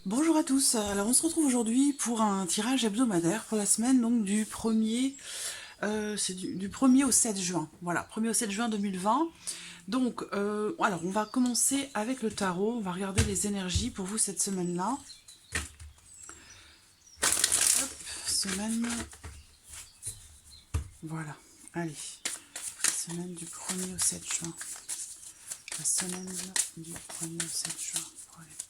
Bonjour à tous, alors on se retrouve aujourd'hui pour un tirage hebdomadaire pour la semaine donc du 1er, c'est du 1er au 7 juin, voilà, 1er au 7 juin 2020. Donc, alors on va commencer avec le tarot, on va regarder les énergies pour vous cette semaine-là. Hop, semaine, voilà, allez, semaine du 1er au 7 juin. La semaine du 1er au 7 juin pour les personnes.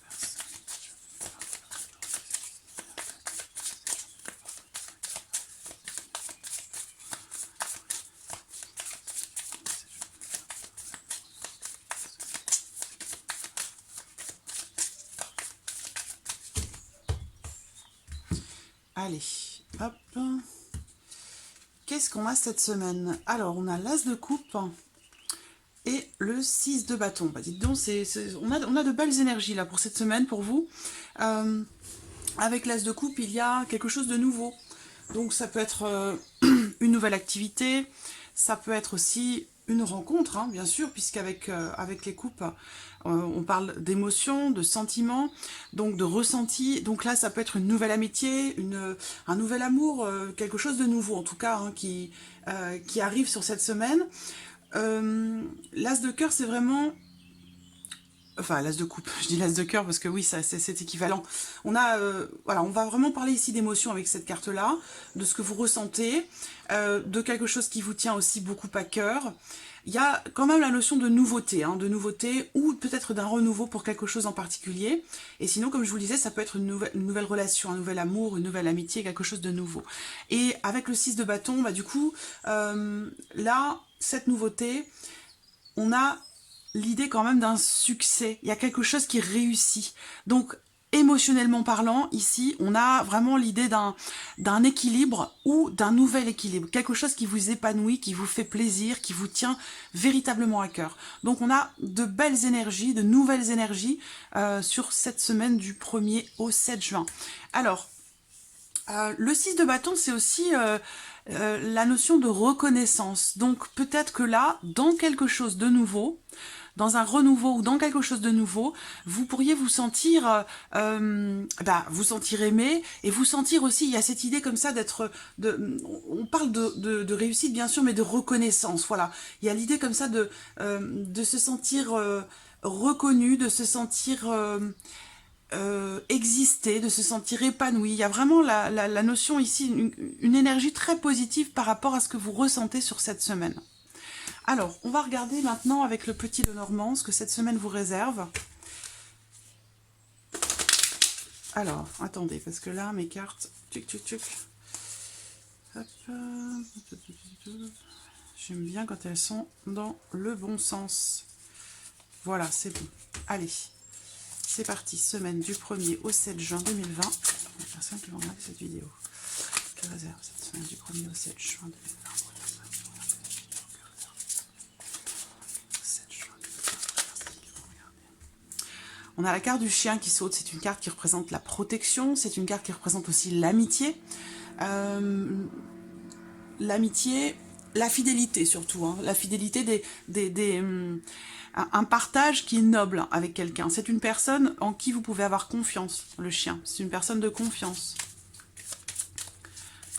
Allez, hop. Qu'est-ce qu'on a cette semaine? Alors, on a l'As de coupe et le 6 de bâton. Bah, dites donc, on a de belles énergies là pour cette semaine, pour vous. Avec l'As de coupe, il y a quelque chose de nouveau. Donc, ça peut être une nouvelle activité, ça peut être aussi une rencontre, hein, bien sûr, puisqu'avec avec les coupes, on parle d'émotions, de sentiments, donc de ressentis. Donc là, ça peut être une nouvelle amitié, un nouvel amour, quelque chose de nouveau, en tout cas, hein, qui arrive sur cette semaine. L'As de cœur, c'est vraiment... Enfin, l'As de coupe, je dis l'As de cœur parce que oui, c'est équivalent. Voilà, on va vraiment parler ici d'émotions avec cette carte-là, de ce que vous ressentez, de quelque chose qui vous tient aussi beaucoup à cœur. Il y a quand même la notion de nouveauté, hein, ou peut-être d'un renouveau pour quelque chose en particulier. Et sinon, comme je vous le disais, ça peut être une nouvelle relation, un nouvel amour, une nouvelle amitié, quelque chose de nouveau. Et avec le 6 de bâton, bah, du coup, là, cette nouveauté, on a l'idée quand même d'un succès. Il y a quelque chose qui réussit. Donc, émotionnellement parlant, ici, on a vraiment l'idée d'un équilibre ou d'un nouvel équilibre. Quelque chose qui vous épanouit, qui vous fait plaisir, qui vous tient véritablement à cœur. Donc, on a de belles énergies, de nouvelles énergies sur cette semaine du 1er au 7 juin. Alors, le 6 de bâton, c'est aussi la notion de reconnaissance. Donc peut-être que là, dans quelque chose de nouveau, dans un renouveau ou dans quelque chose de nouveau, vous pourriez vous sentir, vous sentir aimé et vous sentir aussi, il y a cette idée comme ça on parle de réussite bien sûr, mais de reconnaissance, voilà. Il y a l'idée comme ça de se sentir reconnu, de se sentir... exister, de se sentir épanoui. Il y a vraiment la notion ici, une énergie très positive par rapport à ce que vous ressentez sur cette semaine. Alors, on va regarder maintenant avec le petit Lenormand ce que cette semaine vous réserve. Alors, attendez, parce que là, mes cartes... Tuc, tuc, tuc. Hop. J'aime bien quand elles sont dans le bon sens. Voilà, c'est bon. Allez. C'est parti, semaine du 1er au 7 juin 2020. Les personnes qui vont regarder cette vidéo. Que réserve cette semaine du 1er au 7 juin 2020 pour les personnes qui vont regarder cette vidéo. Que réserve 7 juin 2020 pour les personnes qui vont regarder. On a la carte du chien qui saute. C'est une carte qui représente la protection. C'est une carte qui représente aussi l'amitié. L'amitié, la fidélité surtout. Hein. La fidélité un partage qui est noble avec quelqu'un. C'est une personne en qui vous pouvez avoir confiance, le chien. C'est une personne de confiance.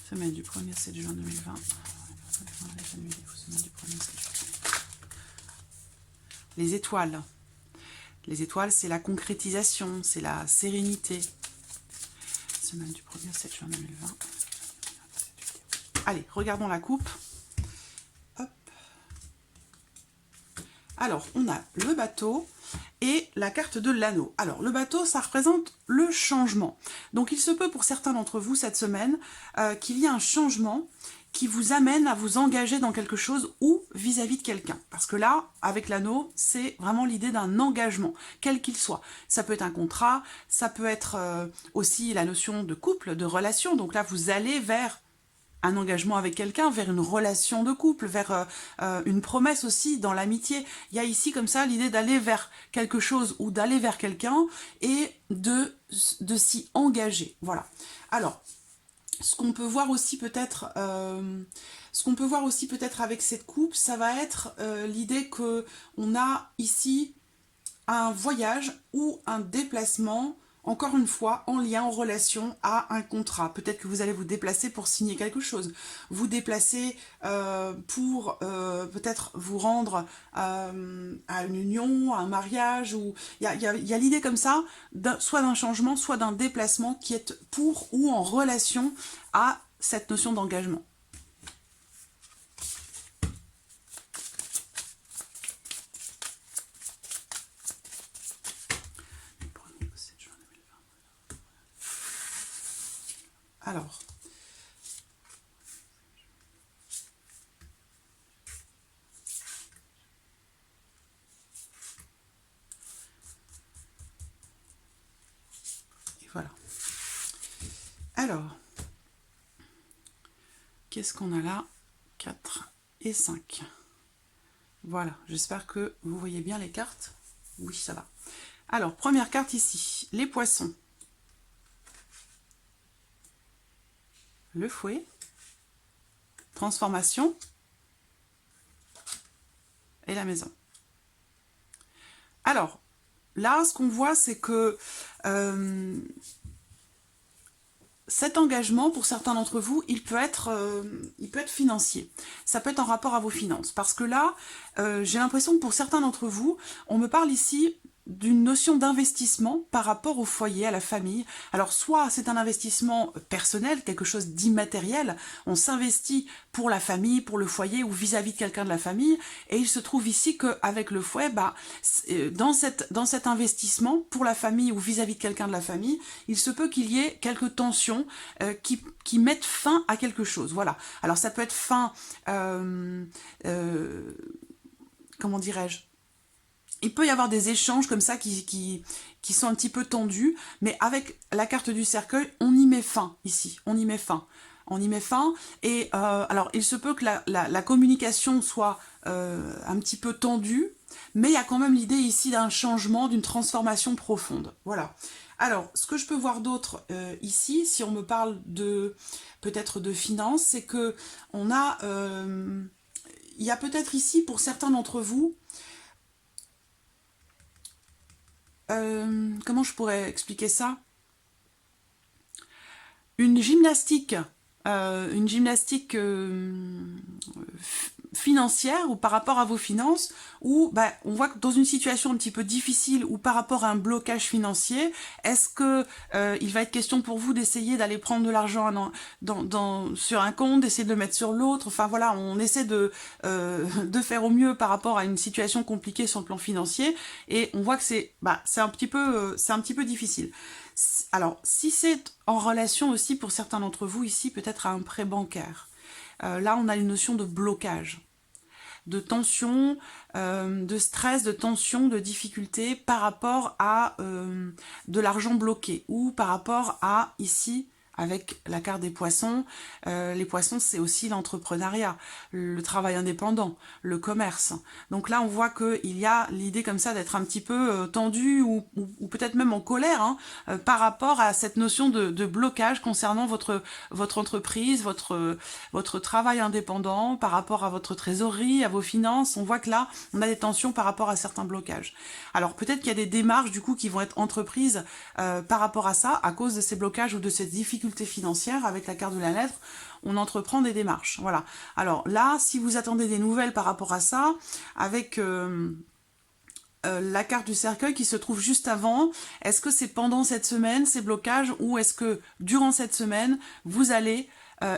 Semaine du 1er 7 juin 2020. Les étoiles. Les étoiles, c'est la concrétisation, c'est la sérénité. Semaine du 1er 7 juin 2020. Allez, regardons la coupe. Hop. Alors, on a le bateau et la carte de l'anneau. Alors, le bateau, ça représente le changement. Donc, il se peut pour certains d'entre vous cette semaine qu'il y ait un changement qui vous amène à vous engager dans quelque chose ou vis-à-vis de quelqu'un. Parce que là, avec l'anneau, c'est vraiment l'idée d'un engagement, quel qu'il soit. Ça peut être un contrat, ça peut être aussi la notion de couple, de relation. Donc là, vous allez vers un engagement avec quelqu'un, vers une relation de couple, vers une promesse aussi dans l'amitié. Il y a ici comme ça l'idée d'aller vers quelque chose ou d'aller vers quelqu'un et de s'y engager. Voilà. Alors, ce qu'on peut voir aussi peut-être avec cette coupe, ça va être l'idée que on a ici un voyage ou un déplacement encore une fois, en lien, en relation à un contrat. Peut-être que vous allez vous déplacer pour signer quelque chose. Vous déplacer pour peut-être vous rendre à une union, à un mariage. Ou il y a l'idée comme ça, soit d'un changement, soit d'un déplacement qui est pour ou en relation à cette notion d'engagement. Alors, et voilà. Alors, qu'est-ce qu'on a là? 4 et 5. Voilà, j'espère que vous voyez bien les cartes. Oui, ça va. Alors, première carte ici, les poissons. Le fouet. Transformation. Et la maison. Alors, là, ce qu'on voit, c'est que cet engagement, pour certains d'entre vous, il peut être financier. Ça peut être en rapport à vos finances. Parce que là, j'ai l'impression que pour certains d'entre vous, on me parle ici d'une notion d'investissement par rapport au foyer, à la famille. Alors soit c'est un investissement personnel, quelque chose d'immatériel, on s'investit pour la famille, pour le foyer ou vis-à-vis de quelqu'un de la famille, et il se trouve ici qu'avec le fouet, dans cet investissement pour la famille ou vis-à-vis de quelqu'un de la famille, il se peut qu'il y ait quelques tensions qui mettent fin à quelque chose. Voilà. Alors ça peut être fin, comment dirais-je, il peut y avoir des échanges comme ça qui sont un petit peu tendus, mais avec la carte du cercueil, on y met fin ici, on y met fin. On y met fin, et alors il se peut que la communication soit un petit peu tendue, mais il y a quand même l'idée ici d'un changement, d'une transformation profonde. Voilà. Alors, ce que je peux voir d'autre ici, si on me parle peut-être de finances, c'est que on a, il y a peut-être ici, pour certains d'entre vous, comment je pourrais expliquer ça? Une gymnastique financière ou par rapport à vos finances, où on voit que dans une situation un petit peu difficile ou par rapport à un blocage financier, est-ce que il va être question pour vous d'essayer d'aller prendre de l'argent sur un compte, d'essayer de le mettre sur l'autre, enfin voilà, on essaie de faire au mieux par rapport à une situation compliquée sur le plan financier, et on voit que c'est un petit peu difficile. Alors, si c'est en relation aussi pour certains d'entre vous ici, peut-être à un prêt bancaire, là on a une notion de blocage, de tension, de stress, de tension, de difficulté par rapport à de l'argent bloqué, ou par rapport à ici, avec la carte des poissons, les poissons c'est aussi l'entrepreneuriat, le travail indépendant, le commerce. Donc là on voit qu'il y a l'idée comme ça d'être un petit peu tendu ou peut-être même en colère par rapport à cette notion de blocage concernant votre entreprise, votre travail indépendant, par rapport à votre trésorerie, à vos finances. On voit que là on a des tensions par rapport à certains blocages. Alors peut-être qu'il y a des démarches du coup qui vont être entreprises par rapport à ça, à cause de ces blocages ou de ces difficultés financières. Avec la carte de la lettre, on entreprend des démarches. Voilà. Alors là, si vous attendez des nouvelles par rapport à ça, avec la carte du cercueil qui se trouve juste avant, est-ce que c'est pendant cette semaine, ces blocages, ou est-ce que durant cette semaine, vous allez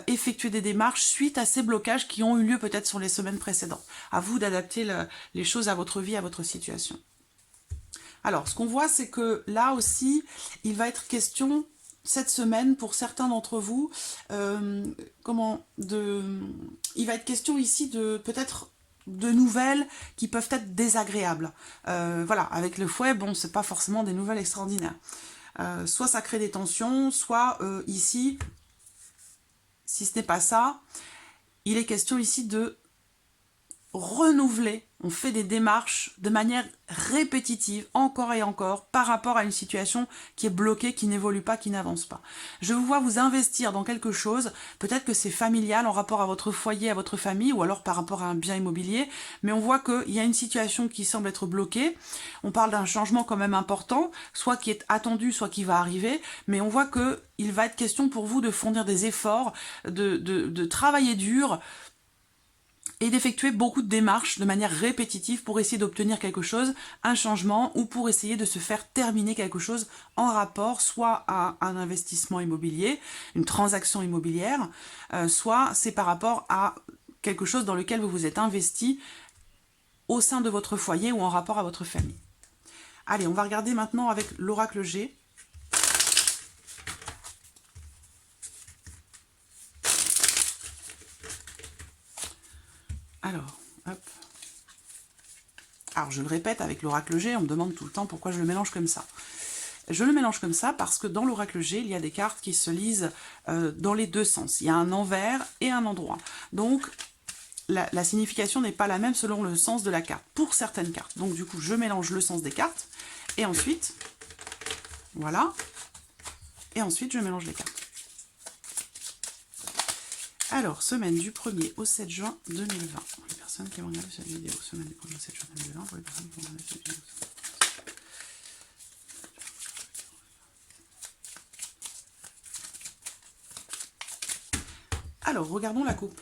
effectuer des démarches suite à ces blocages qui ont eu lieu peut-être sur les semaines précédentes? À vous d'adapter les choses à votre vie, à votre situation. Alors, ce qu'on voit, c'est que là aussi, il va être question cette semaine, pour certains d'entre vous, il va être question ici de peut-être de nouvelles qui peuvent être désagréables. Voilà, avec le fouet, bon, c'est pas forcément des nouvelles extraordinaires. Soit ça crée des tensions, soit ici, si ce n'est pas ça, il est question ici de renouvelé, on fait des démarches de manière répétitive, encore et encore, par rapport à une situation qui est bloquée, qui n'évolue pas, qui n'avance pas. Je vous vois vous investir dans quelque chose, peut-être que c'est familial en rapport à votre foyer, à votre famille, ou alors par rapport à un bien immobilier, mais on voit qu'il y a une situation qui semble être bloquée. On parle d'un changement quand même important, soit qui est attendu, soit qui va arriver, mais on voit qu'il va être question pour vous de fournir des efforts, de travailler dur, et d'effectuer beaucoup de démarches de manière répétitive pour essayer d'obtenir quelque chose, un changement, ou pour essayer de se faire terminer quelque chose en rapport soit à un investissement immobilier, une transaction immobilière, soit c'est par rapport à quelque chose dans lequel vous vous êtes investi au sein de votre foyer ou en rapport à votre famille. Allez, on va regarder maintenant avec l'oracle G. Alors, hop. Alors, je le répète, avec l'oracle G, on me demande tout le temps pourquoi je le mélange comme ça. Je le mélange comme ça parce que dans l'oracle G, il y a des cartes qui se lisent dans les deux sens. Il y a un envers et un endroit. Donc, la signification n'est pas la même selon le sens de la carte, pour certaines cartes. Donc, du coup, je mélange le sens des cartes. Et ensuite, voilà. Et ensuite, je mélange les cartes. Alors, semaine du 1er au 7 juin 2020. Pour les personnes qui vont regarder cette vidéo, semaine du 1er au 7 juin 2020, pour les personnes qui vont regarder cette vidéo. Alors, regardons la coupe.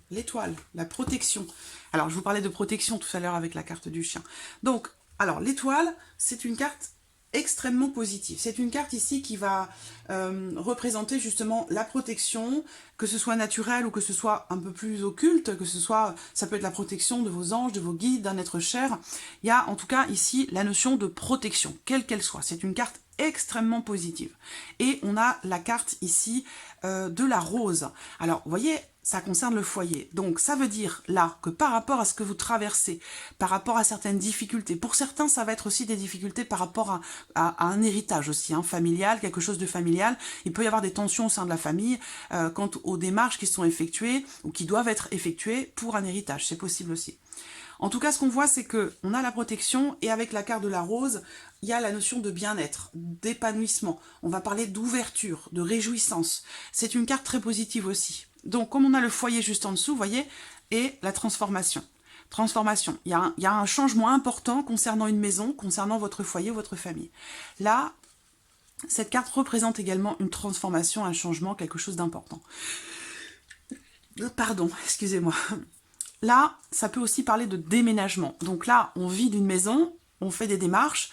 L'étoile, la protection. Alors, je vous parlais de protection tout à l'heure avec la carte du chien. Donc, alors, l'étoile, c'est une carte extrêmement positive. C'est une carte ici qui va représenter justement la protection, que ce soit naturelle ou que ce soit un peu plus occulte, que ce soit, ça peut être la protection de vos anges, de vos guides, d'un être cher. Il y a en tout cas ici la notion de protection, quelle qu'elle soit. C'est une carte extrêmement positive. Et on a la carte ici de la rose. Alors, vous voyez, ça concerne le foyer. Donc, ça veut dire là que par rapport à ce que vous traversez, par rapport à certaines difficultés, pour certains, ça va être aussi des difficultés par rapport à un héritage aussi, hein, familial, quelque chose de familial. Il peut y avoir des tensions au sein de la famille quant aux démarches qui sont effectuées ou qui doivent être effectuées pour un héritage. C'est possible aussi. En tout cas, ce qu'on voit, c'est qu'on a la protection et avec la carte de la rose, il y a la notion de bien-être, d'épanouissement. On va parler d'ouverture, de réjouissance. C'est une carte très positive aussi. Donc, comme on a le foyer juste en dessous, vous voyez, et la transformation. Transformation. Il y a un changement important concernant une maison, concernant votre foyer ou votre famille. Là, cette carte représente également une transformation, un changement, quelque chose d'important. Pardon, excusez-moi. Là, ça peut aussi parler de déménagement. Donc là, on vit d'une maison, on fait des démarches.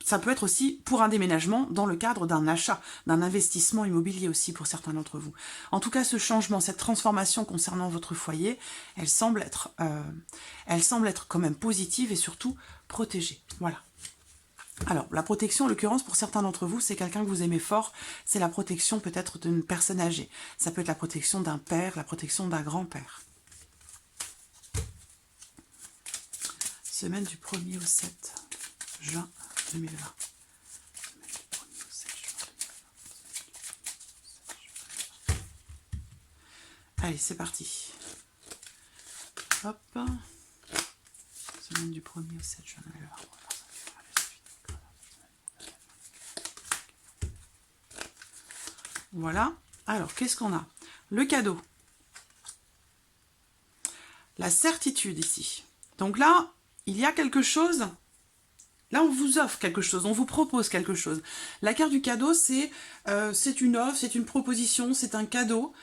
Ça peut être aussi pour un déménagement dans le cadre d'un achat, d'un investissement immobilier aussi pour certains d'entre vous. En tout cas, ce changement, cette transformation concernant votre foyer, elle semble être quand même positive et surtout protégée. Voilà. Alors, la protection, en l'occurrence, pour certains d'entre vous, c'est quelqu'un que vous aimez fort, c'est la protection peut-être d'une personne âgée. Ça peut être la protection d'un père, la protection d'un grand-père. Semaine du 1er au 7 juin 2020. Semaine du 1er au 7 juin 2020. Allez, c'est parti. Hop. Semaine du 1er au 7 juin 2020. Voilà. Alors, qu'est-ce qu'on a? Le cadeau. La certitude ici. Donc là, il y a quelque chose. Là, on vous offre quelque chose, on vous propose quelque chose. La carte du cadeau, c'est une offre, c'est une proposition, c'est un cadeau.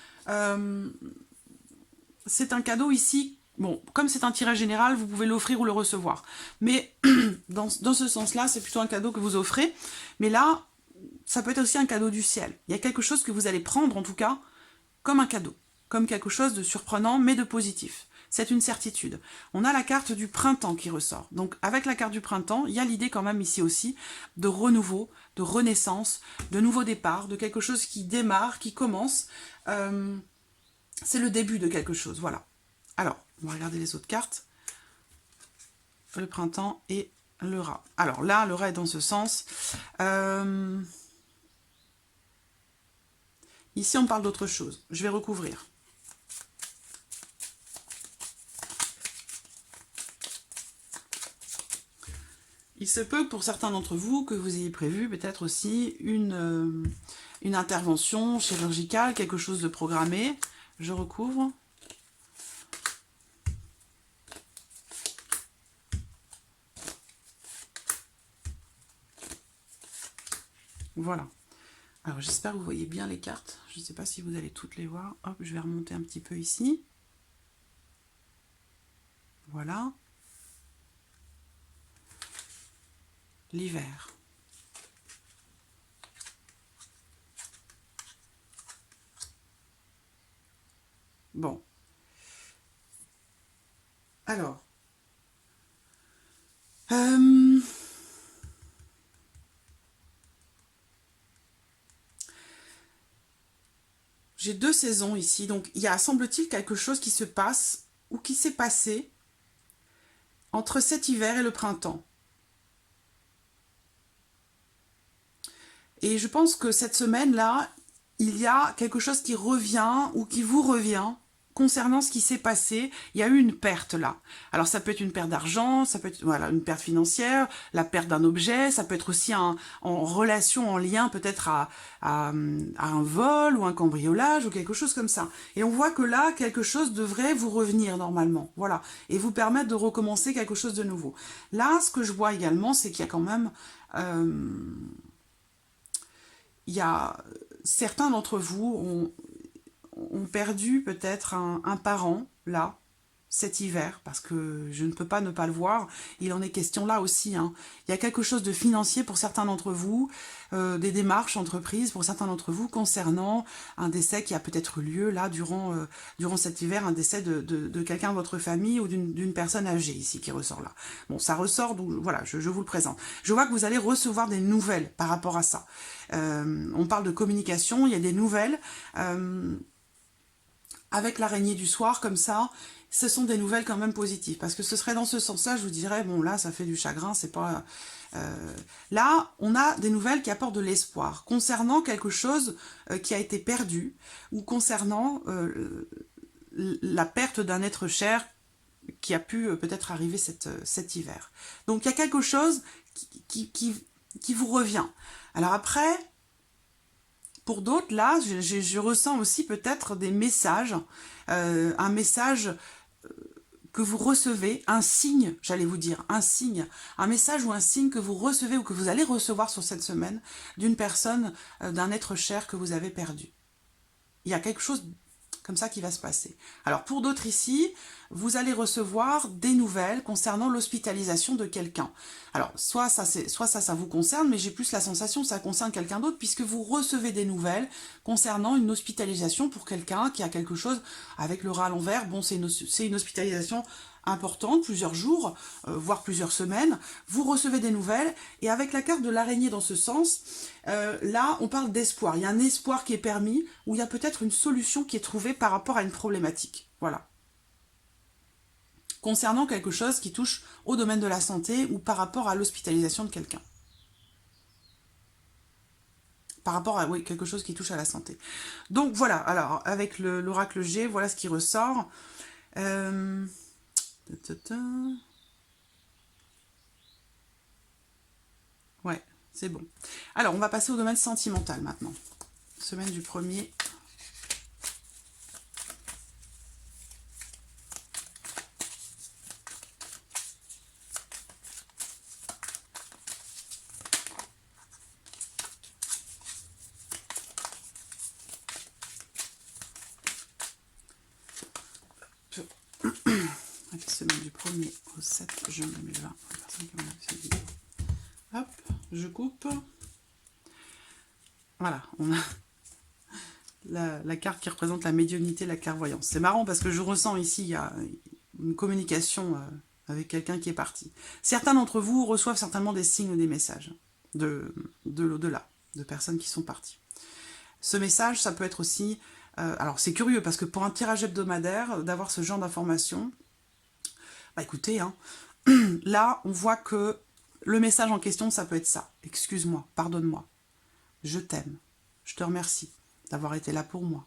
C'est un cadeau ici. Bon, comme c'est un tirage général, vous pouvez l'offrir ou le recevoir. Mais dans ce sens-là, c'est plutôt un cadeau que vous offrez. Mais là, ça peut être aussi un cadeau du ciel. Il y a quelque chose que vous allez prendre, en tout cas, comme un cadeau. Comme quelque chose de surprenant, mais de positif. C'est une certitude. On a la carte du printemps qui ressort. Donc, avec la carte du printemps, il y a l'idée quand même ici aussi de renouveau, de renaissance, de nouveau départ, de quelque chose qui démarre, qui commence. C'est le début de quelque chose, voilà. Alors, on va regarder les autres cartes. Le printemps et le rat. Alors là, le rat est dans ce sens. Ici, on parle d'autre chose. Je vais recouvrir. Il se peut que pour certains d'entre vous, que vous ayez prévu peut-être aussi une intervention chirurgicale, quelque chose de programmé. Je recouvre. Voilà. Alors j'espère que vous voyez bien les cartes. Je ne sais pas si vous allez toutes les voir. Hop, je vais remonter un petit peu ici. Voilà. L'hiver. Bon. Alors. J'ai 2 saisons ici. Donc il y a, semble-t-il, quelque chose qui se passe ou qui s'est passé entre cet hiver et le printemps. Et je pense que cette semaine-là, il y a quelque chose qui revient ou qui vous revient concernant ce qui s'est passé. Il y a eu une perte là. Alors ça peut être une perte d'argent, ça peut être voilà, une perte financière, la perte d'un objet, ça peut être aussi en relation, en lien peut-être à un vol ou un cambriolage ou quelque chose comme ça. Et on voit que là, quelque chose devrait vous revenir normalement. Voilà. Et vous permettre de recommencer quelque chose de nouveau. Là, ce que je vois également, c'est qu'il y a quand même... il y a certains d'entre vous ont perdu peut-être un parent, là, cet hiver, parce que je ne peux pas ne pas le voir. Il en est question là aussi. Hein. Il y a quelque chose de financier pour certains d'entre vous, des démarches entreprises pour certains d'entre vous concernant un décès qui a peut-être eu lieu là durant cet hiver, un décès de quelqu'un de votre famille ou d'une personne âgée ici qui ressort là. Bon, ça ressort, donc voilà, je vous le présente. Je vois que vous allez recevoir des nouvelles par rapport à ça. On parle de communication, il y a des nouvelles. Avec l'araignée du soir, comme ça, ce sont des nouvelles quand même positives. Parce que ce serait dans ce sens-là, je vous dirais, bon là, ça fait du chagrin, c'est pas... Là, on a des nouvelles qui apportent de l'espoir. Concernant quelque chose qui a été perdu, ou concernant la perte d'un être cher qui a pu peut-être arriver cet hiver. Donc il y a quelque chose qui vous revient. Alors après... Pour d'autres, là, je ressens aussi peut-être des messages, un message que vous recevez, un signe, j'allais vous dire, un message ou un signe que vous recevez ou que vous allez recevoir sur cette semaine d'une personne, d'un être cher que vous avez perdu. Il y a quelque chose comme ça qui va se passer. Alors pour d'autres ici, vous allez recevoir des nouvelles concernant l'hospitalisation de quelqu'un. Alors soit ça vous concerne, mais j'ai plus la sensation que ça concerne quelqu'un d'autre, puisque vous recevez des nouvelles concernant une hospitalisation pour quelqu'un qui a quelque chose avec le rat à l'envers. Bon, c'est une hospitalisation importante, plusieurs jours, voire plusieurs semaines. Vous recevez des nouvelles, et avec la carte de l'araignée dans ce sens, là, on parle d'espoir. Il y a un espoir qui est permis, où il y a peut-être une solution qui est trouvée par rapport à une problématique. Voilà. Concernant quelque chose qui touche au domaine de la santé ou par rapport à l'hospitalisation de quelqu'un. Par rapport à, oui, quelque chose qui touche à la santé. Donc voilà, alors, avec l'oracle G, voilà ce qui ressort. Ouais, c'est bon. Alors, on va passer au domaine sentimental maintenant. Semaine du 1er. Semaine du 1er au 7 juin 2020. Hop, je coupe. Voilà, on a la carte qui représente la médiumnité, la clairvoyance. C'est marrant parce que je ressens ici, il y a une communication avec quelqu'un qui est parti. Certains d'entre vous reçoivent certainement des signes ou des messages de l'au-delà, de personnes qui sont parties. Ce message, ça peut être aussi... alors c'est curieux parce que pour un tirage hebdomadaire, d'avoir ce genre d'informations, bah écoutez, hein, là on voit que le message en question, ça peut être ça. Excuse-moi, pardonne-moi, je t'aime, je te remercie d'avoir été là pour moi.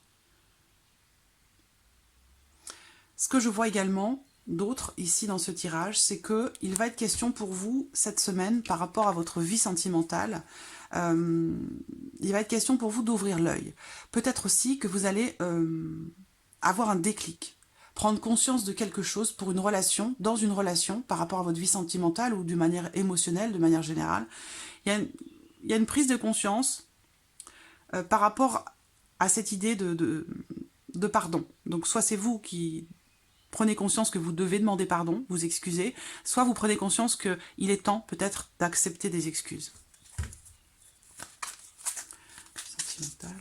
Ce que je vois également, d'autre ici dans ce tirage, c'est que il va être question pour vous cette semaine par rapport à votre vie sentimentale. Il va être question pour vous d'ouvrir l'œil. Peut-être aussi que vous allez avoir un déclic, prendre conscience de quelque chose pour une relation, dans une relation par rapport à votre vie sentimentale ou d'une manière émotionnelle, de manière générale. Il y a une prise de conscience par rapport à cette idée de pardon. Donc soit c'est vous qui prenez conscience que vous devez demander pardon, vous excuser, soit vous prenez conscience qu'il est temps peut-être d'accepter des excuses. Sentimental.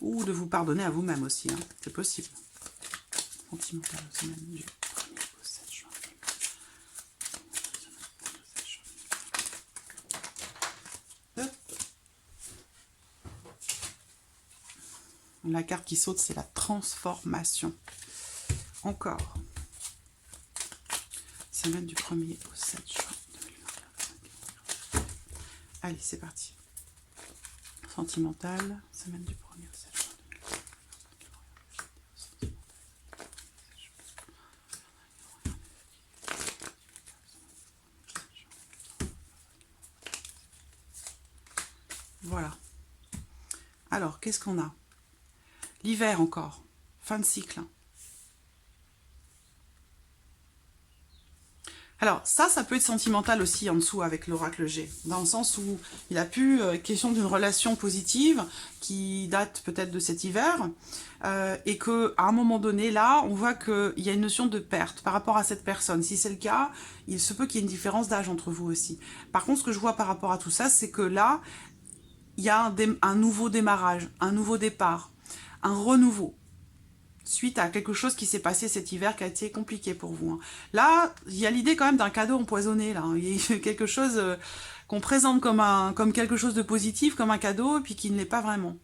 Ou de vous pardonner à vous-même aussi, hein. C'est possible. Sentimental, semaine du 1er au 7 juin. Hop. La carte qui saute, c'est la transformation. Encore. Semaine du 1er au 7 juin 2021. Allez, c'est parti. Sentimental, semaine du 1er au 7 juin 2021. Voilà. Alors, qu'est-ce qu'on a? L'hiver encore. Fin de cycle. Alors, ça peut être sentimental aussi en dessous avec l'oracle G, dans le sens où il a pu question d'une relation positive qui date peut-être de cet hiver, et que à un moment donné, là, on voit qu'il y a une notion de perte par rapport à cette personne. Si c'est le cas, il se peut qu'il y ait une différence d'âge entre vous aussi. Par contre, ce que je vois par rapport à tout ça, c'est que là, il y a un nouveau démarrage, un nouveau départ, un renouveau, suite à quelque chose qui s'est passé cet hiver qui a été compliqué pour vous. Là, il y a l'idée quand même d'un cadeau empoisonné. Là. Il y a quelque chose qu'on présente comme quelque chose de positif, comme un cadeau, et puis qui ne l'est pas vraiment.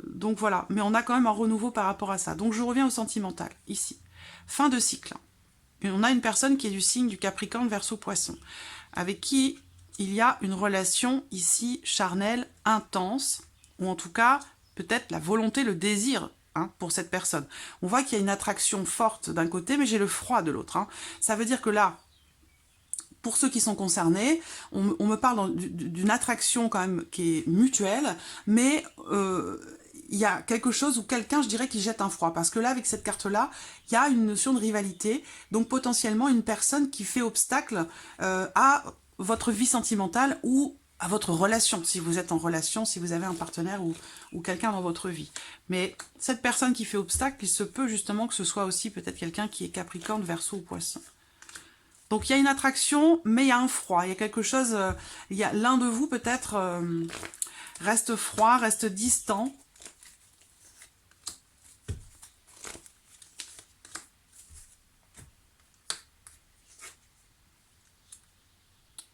Donc voilà, mais on a quand même un renouveau par rapport à ça. Donc je reviens au sentimental, ici. Fin de cycle. Et on a une personne qui est du signe du Capricorne, Verseau, Poisson, avec qui il y a une relation ici charnelle, intense, ou en tout cas, peut-être la volonté, le désir pour cette personne. On voit qu'il y a une attraction forte d'un côté, mais j'ai le froid de l'autre. Ça veut dire que là, pour ceux qui sont concernés, on me parle d'une attraction quand même qui est mutuelle, mais il y a quelque chose où quelqu'un, je dirais, qui jette un froid. Parce que là, avec cette carte-là, il y a une notion de rivalité, donc potentiellement une personne qui fait obstacle à votre vie sentimentale ou à votre relation, si vous êtes en relation, si vous avez un partenaire ou quelqu'un dans votre vie. Mais cette personne qui fait obstacle, il se peut justement que ce soit aussi peut-être quelqu'un qui est Capricorne, Verseau ou Poisson. Donc il y a une attraction, mais il y a un froid, il y a quelque chose, il y a l'un de vous peut-être reste froid, reste distant.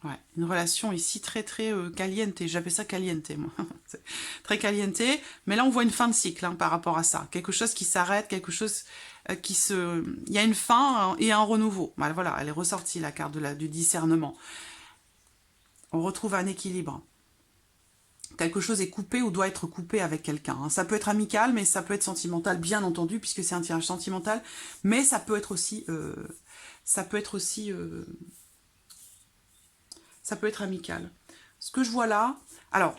Ouais, une relation ici très caliente, j'appelle ça caliente moi, très caliente, mais là on voit une fin de cycle par rapport à ça, quelque chose qui s'arrête, quelque chose qui se... Il y a une fin et un renouveau, voilà, elle est ressortie la carte du discernement. On retrouve un équilibre. Quelque chose est coupé ou doit être coupé avec quelqu'un. Ça peut être amical, mais ça peut être sentimental, bien entendu, puisque c'est un tirage sentimental, mais ça peut être aussi... ça peut être amical. Ce que je vois là, alors,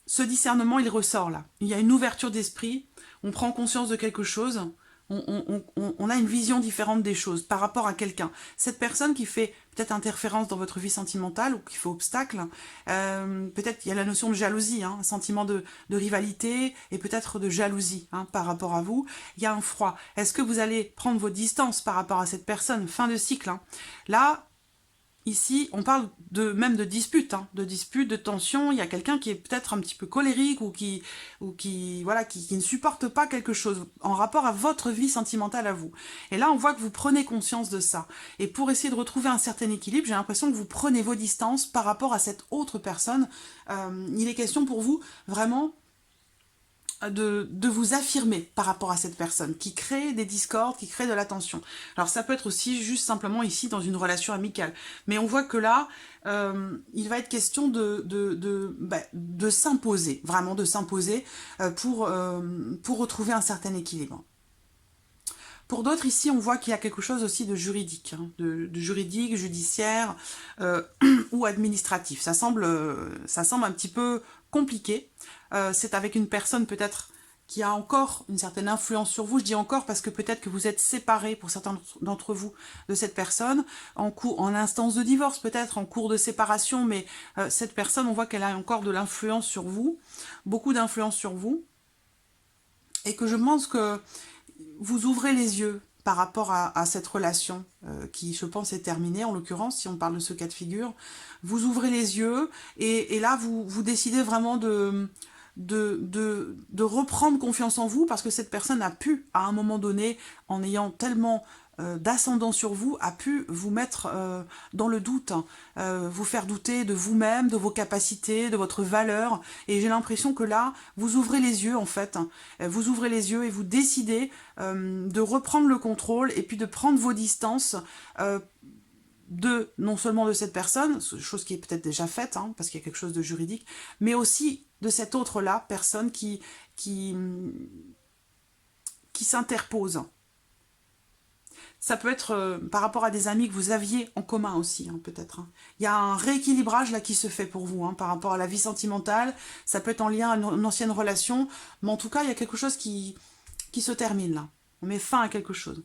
ce discernement, il ressort là. Il y a une ouverture d'esprit, on prend conscience de quelque chose, on a une vision différente des choses par rapport à quelqu'un. Cette personne qui fait peut-être interférence dans votre vie sentimentale ou qui fait obstacle, peut-être il y a la notion de jalousie, un sentiment de rivalité et peut-être de jalousie par rapport à vous. Il y a un froid. Est-ce que vous allez prendre vos distances par rapport à cette personne? Fin de cycle. Là, ici, on parle même de dispute, de tension. Il y a quelqu'un qui est peut-être un petit peu colérique ou qui ne supporte pas quelque chose en rapport à votre vie sentimentale à vous. Et là, on voit que vous prenez conscience de ça. Et pour essayer de retrouver un certain équilibre, j'ai l'impression que vous prenez vos distances par rapport à cette autre personne. Il est question pour vous, vraiment, de vous affirmer par rapport à cette personne qui crée des discordes, qui crée de la tension. Alors ça peut être aussi juste simplement ici dans une relation amicale. Mais on voit que là, il va être question de s'imposer, vraiment de s'imposer pour retrouver un certain équilibre. Pour d'autres, ici, on voit qu'il y a quelque chose aussi de juridique, hein, de juridique, judiciaire ou administratif. Ça semble un petit peu compliqué. C'est avec une personne peut-être qui a encore une certaine influence sur vous. Je dis encore parce que peut-être que vous êtes séparés, pour certains d'entre vous, de cette personne, en instance de divorce peut-être, en cours de séparation, mais cette personne, on voit qu'elle a encore de l'influence sur vous, beaucoup d'influence sur vous, et que je pense que vous ouvrez les yeux par rapport à cette relation qui, je pense, est terminée, en l'occurrence, si on parle de ce cas de figure. Vous ouvrez les yeux, et là, vous décidez vraiment de reprendre confiance en vous, parce que cette personne a pu, à un moment donné, en ayant tellement d'ascendant sur vous, a pu vous mettre dans le doute, hein, vous faire douter de vous-même, de vos capacités, de votre valeur, et j'ai l'impression que là, vous ouvrez les yeux en fait, hein, vous ouvrez les yeux et vous décidez de reprendre le contrôle et puis de prendre vos distances non seulement de cette personne, chose qui est peut-être déjà faite, hein, parce qu'il y a quelque chose de juridique, mais aussi de cette autre-là, personne qui s'interpose. Ça peut être par rapport à des amis que vous aviez en commun aussi, hein, peut-être. Hein. Il y a un rééquilibrage là qui se fait pour vous, hein, par rapport à la vie sentimentale. Ça peut être en lien à une ancienne relation, mais en tout cas, il y a quelque chose qui se termine là. On met fin à quelque chose.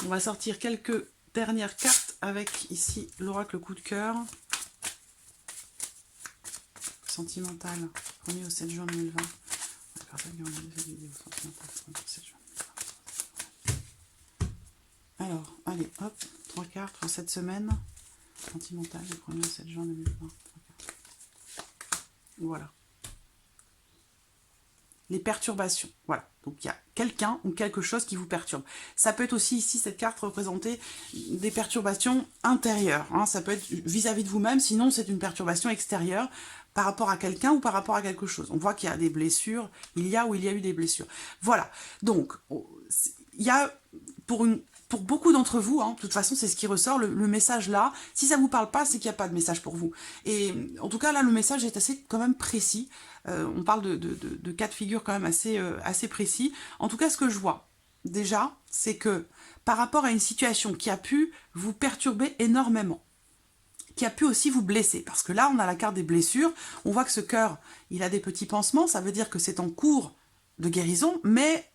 On va sortir quelques dernières cartes avec ici l'oracle coup de cœur. Sentimental, 1er au 7 juin 2020. Alors, allez, hop, 3 cartes pour cette semaine. Sentimental, le 1er au 7 juin 2020. Voilà. Les perturbations, voilà. Donc il y a quelqu'un ou quelque chose qui vous perturbe. Ça peut être aussi ici, cette carte représenter des perturbations intérieures. Hein. Ça peut être vis-à-vis de vous-même, sinon c'est une perturbation extérieure par rapport à quelqu'un ou par rapport à quelque chose. On voit qu'il y a des blessures, il y a eu des blessures. Voilà, donc il y a pour beaucoup d'entre vous, hein, de toute façon c'est ce qui ressort, le message là, si ça ne vous parle pas, c'est qu'il n'y a pas de message pour vous. Et en tout cas là, le message est assez quand même précis. On parle de cas de figure quand même assez précis. En tout cas, ce que je vois, déjà, c'est que par rapport à une situation qui a pu vous perturber énormément, qui a pu aussi vous blesser, parce que là, on a la carte des blessures, on voit que ce cœur, il a des petits pansements, ça veut dire que c'est en cours de guérison, mais,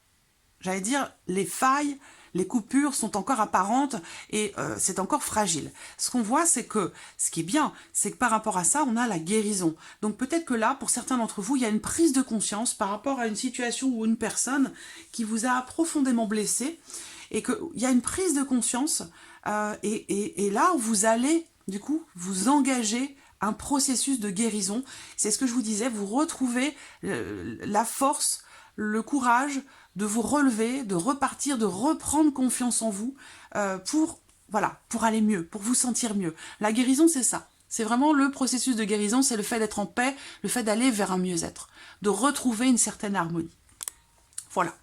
j'allais dire, les failles, les coupures sont encore apparentes et c'est encore fragile. Ce qu'on voit, c'est que, ce qui est bien, c'est que par rapport à ça, on a la guérison. Donc peut-être que là, pour certains d'entre vous, il y a une prise de conscience par rapport à une situation ou une personne qui vous a profondément blessé et qu'il y a une prise de conscience et là, vous allez, du coup, vous engager un processus de guérison. C'est ce que je vous disais, vous retrouvez la force, le courage de vous relever, de repartir, de reprendre confiance en vous pour aller mieux, pour vous sentir mieux. La guérison, c'est ça. C'est vraiment le processus de guérison, c'est le fait d'être en paix, le fait d'aller vers un mieux-être, de retrouver une certaine harmonie. Voilà.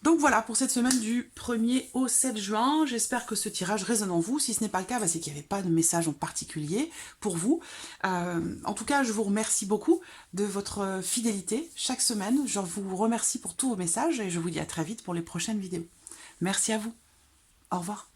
Donc voilà pour cette semaine du 1er au 7 juin. J'espère que ce tirage résonne en vous. Si ce n'est pas le cas, c'est qu'il n'y avait pas de message en particulier pour vous. En tout cas, je vous remercie beaucoup de votre fidélité chaque semaine. Je vous remercie pour tous vos messages et je vous dis à très vite pour les prochaines vidéos. Merci à vous. Au revoir.